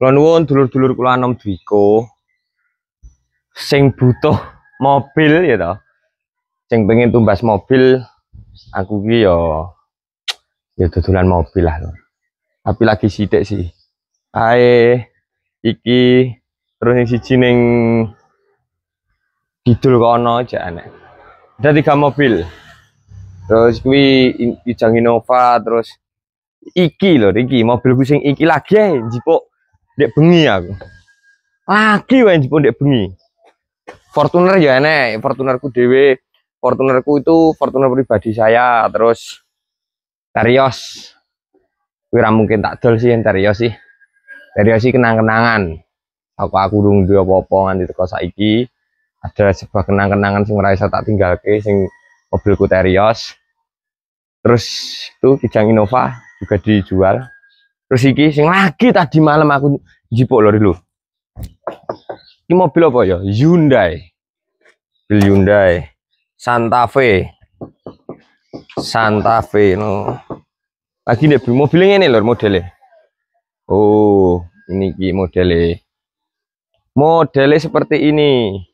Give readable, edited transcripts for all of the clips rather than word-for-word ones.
Kula nuwun dulur-dulur kula nom Dwiko sing butuh mobil ya toh. Sing pengen tumbas mobil, aku ki ya dodolan mobil lah lho. Tapi lagi sithik sih. Ae iki terus yang siji ning kidul kono aja aneh. Ada 3 mobil. Terus kuwi Kijang Innova, terus iki lho, iki mobilku sing iki lagi njipuk ndek bengi aku. Lagi wae njipuk ndek bengi. Fortuner ya enek, Fortunerku dhewe. Fortunerku itu Fortuner pribadi saya, terus Terios. Kuwi mungkin tak dol sih Terios sih. Terios sih kenang-kenangan. Aku durung duwe apa-apa nganti teko saiki. Ada sebuah kenang-kenangan sing ora iso tak tinggalke sing mobilku Terios. Terus itu Kijang Innova juga dijual. Terus iki sing lagi tadi malam aku njipuk lho dulu. Ini mobil apa ya? Hyundai. Mobil Hyundai Santa Fe. Santa Fe no. Lagi nih mobilnya ini lho modelnya. Oh, ini ki modelnya. Modelnya seperti ini.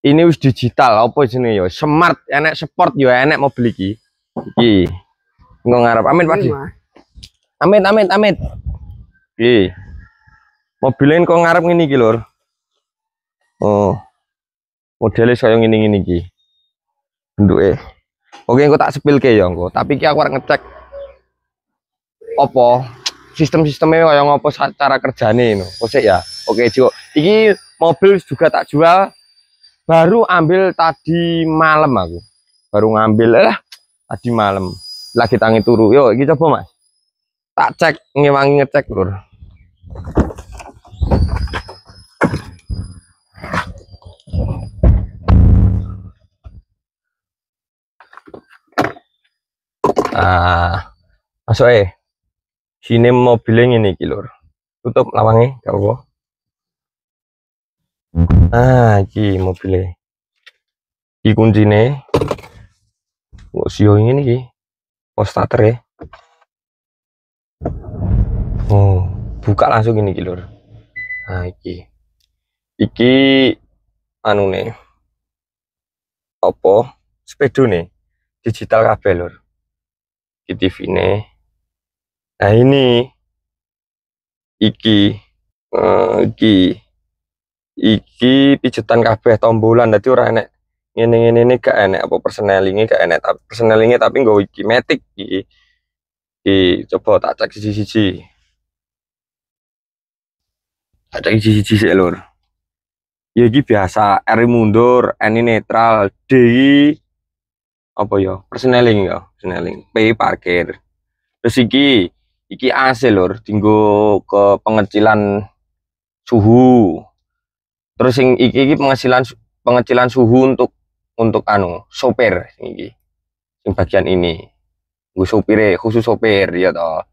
Ini wis digital apa jenenge ya? Smart, enek sport ya enek mobil iki. Iki. Engko ngarep amin Pak. Amin. Iki. Mobilnya kok ngarep ngene iki lho. Oh. Modelnya kaya ngene-ngene iki. Bentuke. Oke, engko tak sepilke ya engko. Tapi iki aku arep ngecek apa sistem-sistemnya kaya ngopo cara kerjane ngono. Kok ya. Oke, Jo. Iki mobil juga tak jual. Baru ambil tadi malam aku. Baru ngambil tadi malam. Lagi tangi turu. Yo, iki coba Mas. Tak cek ngewangi ngecek lur. Masuk sini mobilnya ini iki lur. Tutup lawangnya gak apa. Iki mobilnya. Iki kuncine. Kok sio ini iki. Pos starter ya. Oh, buka langsung ini iki lur. Iki. Iki anu nih. Apa? Sepedo nih. Digital kabel lur. Iki TV nih. Nah ini iki pijetan kabeh tombolan, dadi ora enek ngene-ngene gak enek apa persnelinge gak enek, tapi persnelinge tapi nggo iki matic iki. Coba tak cek siji-siji. Tak cek siji-siji sik lur. Ya iki biasa, R mundur, N netral, D apa ya? Persneling ya, persneling. P parkir. Terus iki AC lur, dinggo ke pengecilan suhu. Terus sing iki pengecilan suhu untuk anu sopir iki. Sing bagian ini. Nggo sopire, khusus sopir ya toh.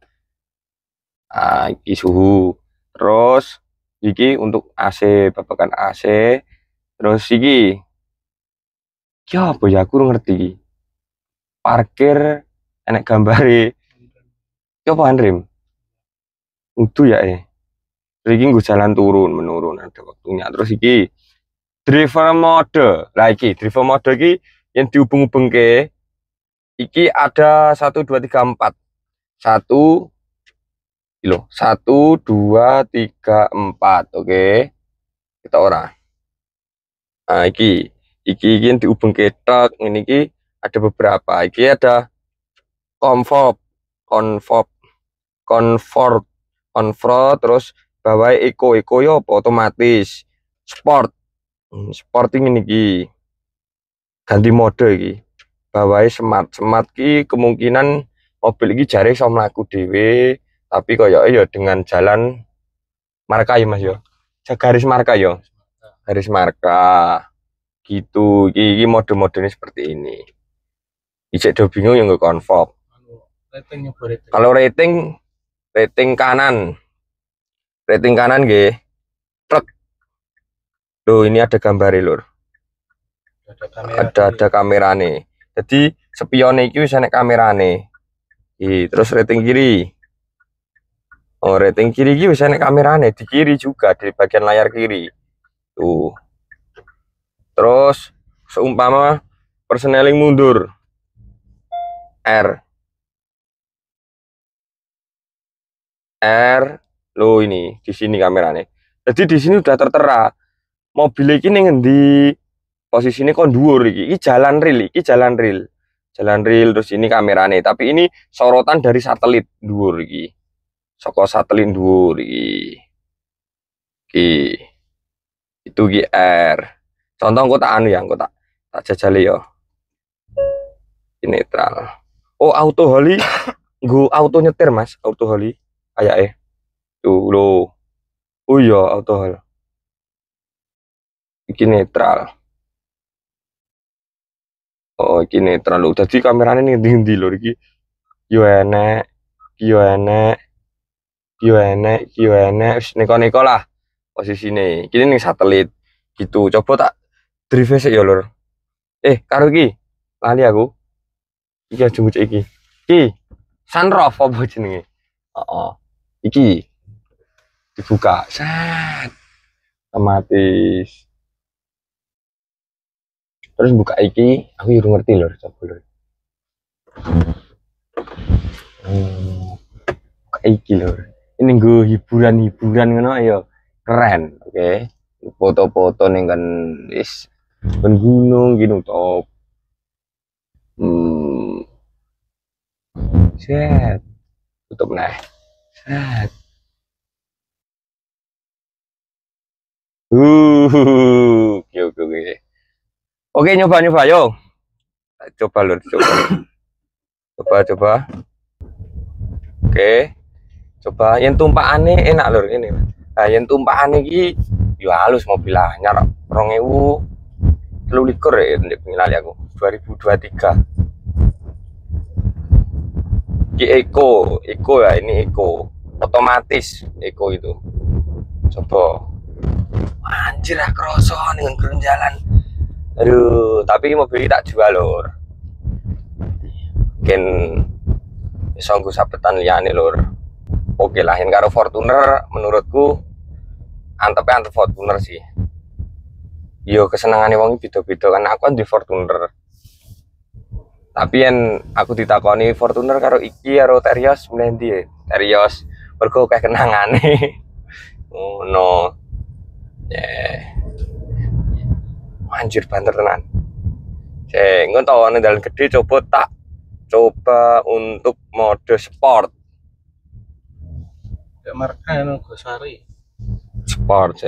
Iki suhu. Terus iki untuk AC, babakan AC. Terus iki ya apa ya aku ngerti iki. Parkir enek gambare. Coba rem. Udah ya Terus iki nggo jalan turun menurun ada waktunya. Terus iki driver mode. Lah iki driver mode iki yang dihubung-hubungke iki ada 1 2 3 4. 1 kilo. 1 2 3 4. Oke. Kita ora. Iki yang dihubungke tok ngene iki ada beberapa. Iki ada comfort, terus bawah eco yo otomatis, sporting ini ki ganti mode iki, bawah smart ki kemungkinan mobil iki jare iso mlaku dhewe, tapi koyo ya dengan jalan marka ya Mas yo, garis marka yo, garis marka gitu. Iki mode-modenya seperti ini. Ijek do bingung yang nggak konfok. Kalau rating kanan truk. Tuh ini ada gambar lur. Ada kamerane. Jadi spione iki wis enek kamerane. Terus rating kiri. Oh, rating kiri iki wis enek kamerane di kiri juga di bagian layar kiri. Tuh. Terus seumpama persneling mundur R lo ini di sini kameranya. Jadi di sini udah tertera mobil ini ngendi posisinya kon dhuwur iki. Iki jalan ril, Jalan ril terus ini kameranya. Tapi ini sorotan dari satelit dhuwur iki. Saka satelit dhuwur iki. Iki. Itu iki R. Contoh kok tak anu ya, kok tak jajali ya. Ini netral. Oh, auto holi. Nggo auto nyetir, Mas. Auto holi. Kayak tuh lo. Oh iya, auto hol. Iki netral. Oh, iki netral lho. Dadi kamerane ning ndi lho iki. Yo enek, yo enek, yo enek, yo enek. Wis neko-neko lah posisine. Iki ning satelit gitu. Coba tak drive sik ya, Lur. Karo iki. Lali aku. Iki aja ngucek iki. Iki sunroof apa jenenge? Heeh. Iki dibuka. Set. Otomatis. Terus buka iki, aku udah ngerti lho, coba lho. Buka iki lho. Ini gue hiburan ngono ya. Keren, oke. Foto-foto ning kan wis ben gunung gini top. Set. Tutup nah. Set. Oke. Oke, nyoba yo. Coba lur, coba. Oke. Coba yang tumpakane enak lur ini. Nah, yang tumpakane iki yo halus mobil anyar 2023 ya ndek lali aku. 2023. Iki Eco ya, ini Eco. Otomatis Eco itu. Coba. Anjir kroso dengan kurun jalan. Aduh, tapi mobil tak jual lur. Mungkin iso nggo sabetan liyane lur. Oke lah, yang karo Fortuner menurutku antep Fortuner sih. Yo kesenangane wong beda-beda kan, aku kan di Fortuner. Tapi yang aku ditakoni Fortuner karo iki karo Terios mlendi Terios mergo kayak kenangane. Oh no. Anjir banter tenan. Engko tau nang dalan gede coba untuk mode sport. Ya marka anu Gosari. Sport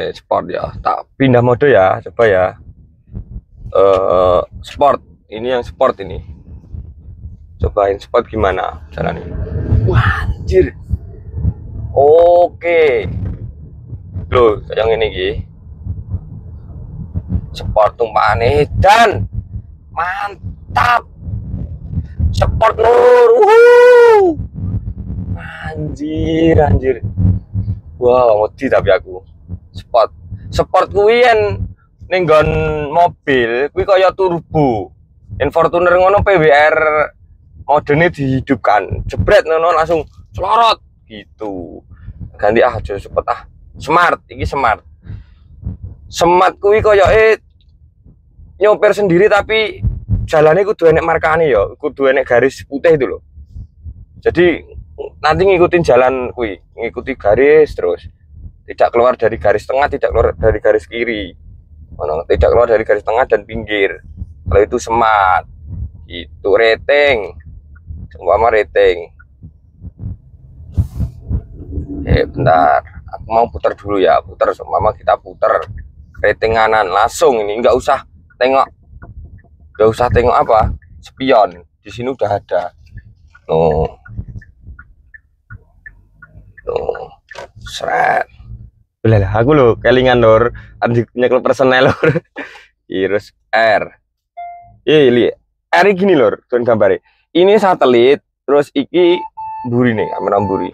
ya. Tak pindah mode ya, coba ya. Sport. Ini yang sport ini. Cobain sport gimana jalan ini. Wah, anjir. Oke. Loh, yang ini iki. Sport tumpakane dan mantap. Sport lur. Anjir. Wow, wedi tapi aku. Sport kuwi yen ning nggon mobil kuwi kaya turbo. Yen Fortuner ngono PWR modene dihidupkan. Jebret ngono langsung celorot gitu. Ganti aja cepet Smart, iki smart. Smart kuwi koyoke nyopir sendiri tapi jalannya kudu enek markane ya, kudu enek garis putih itu loh. Jadi nanti ngikutin jalan kuwi, ngikuti garis terus. Tidak keluar dari garis tengah, tidak keluar dari garis kiri. Tidak keluar dari garis tengah dan pinggir. Kalau itu smart. Itu rating. Umpama rating. Bentar. Aku mau putar dulu ya, umpama kita putar rating kanan langsung ini, nggak usah tengok apa spion, di sini udah ada. Seret. Belah aku lo kelingan lor, punya klub personel lor. Terus R. R gini lor, tuan gambare. Ini satelit, terus iki buri nih, kamera buri.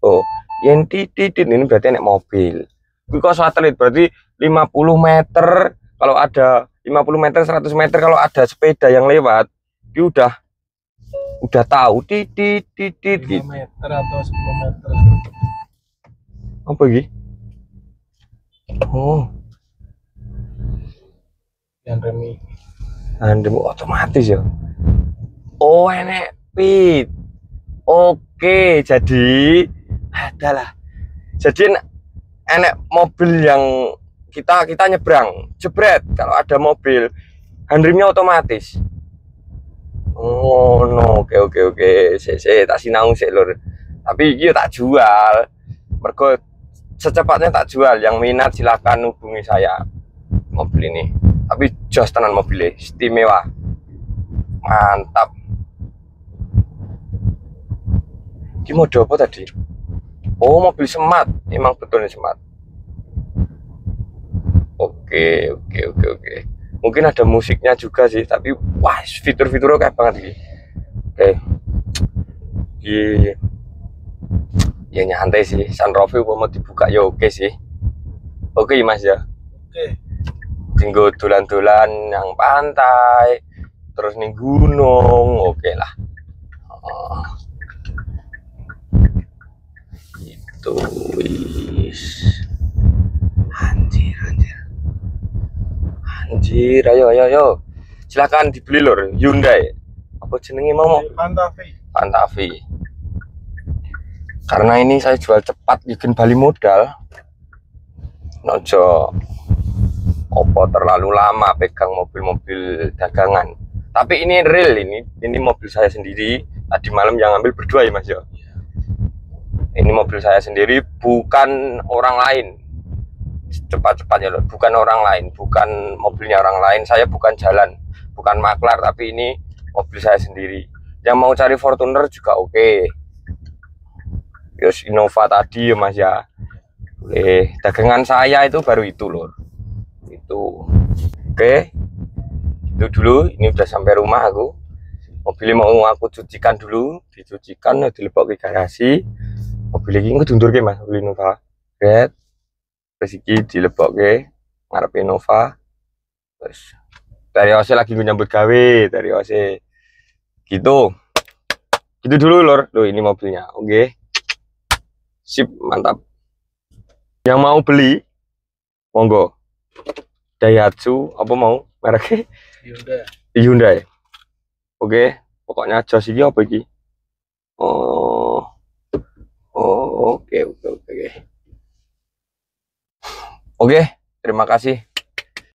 Oh. Yang titit ini berarti naik mobil. Kalau satelit berarti 50 meter, kalau ada 50 meter 100 meter kalau ada sepeda yang lewat, itu udah tahu titit 5 gitu. meter atau 10 meter. Apa iki? Oh, Yang remi. handem otomatis ya. Oh, enek pit. Oke, jadi adalah. Jadi enek mobil yang kita nyebrang, jebret. Kalau ada mobil, handremnya otomatis. Oh no, oke. Saya tak sinau sih lur. Tapi iya tak jual. Mergo secepatnya tak jual. Yang minat silakan hubungi saya. Mobil ini. Tapi jos tenan mobilnya, istimewa. Mantap. Ini mode apa tadi? Oh, mobil Smart. Emang betul nih Smart. Oke. Mungkin ada musiknya juga sih, tapi wah, fitur-fiturnya kayak banget ini. Oke. Ya nyantai sih. Sunroof mau dibuka ya oke sih. Oke Mas ya. Oke. Tinggal dolan-dolan yang pantai, terus nih gunung, oke lah. Oh. Itu wis. Anjir, ayo. Silakan dibeli lur, Hyundai. Apa jenenge mau? Pantavi. Karena ini saya jual cepat, bikin balik modal. Nojo opo terlalu lama pegang mobil-mobil dagangan. Tapi ini real, ini mobil saya sendiri. Tadi malam yang ambil berdua ya Mas ya. Ini mobil saya sendiri, bukan orang lain. Cepat-cepatnya loh, bukan orang lain, bukan mobilnya orang lain. Saya bukan jalan, bukan maklar, tapi ini mobil saya sendiri. Yang mau cari Fortuner juga oke. Yos Innova tadi ya Mas ya. Dagangan saya itu baru itu loh. Itu. Oke. Itu dulu, ini udah sampai rumah aku. Mobilnya mau aku cucikan dulu, dicucikan, dilebok ke garasi. Mobil ini aku dundur ke Mas, mobil Innova. Red. Terus iki dilebokke ngarep Innova. Terus dari OC lagi nyambut gawe, dari OC. Gitu. Gitu dulu lor. Loh ini mobilnya. Oke. Sip, mantap. Yang mau beli monggo. Daihatsu apa mau mereknya? Hyundai. Oke, pokoknya jos iki apa iki? Oh. Oke. Oke, terima kasih.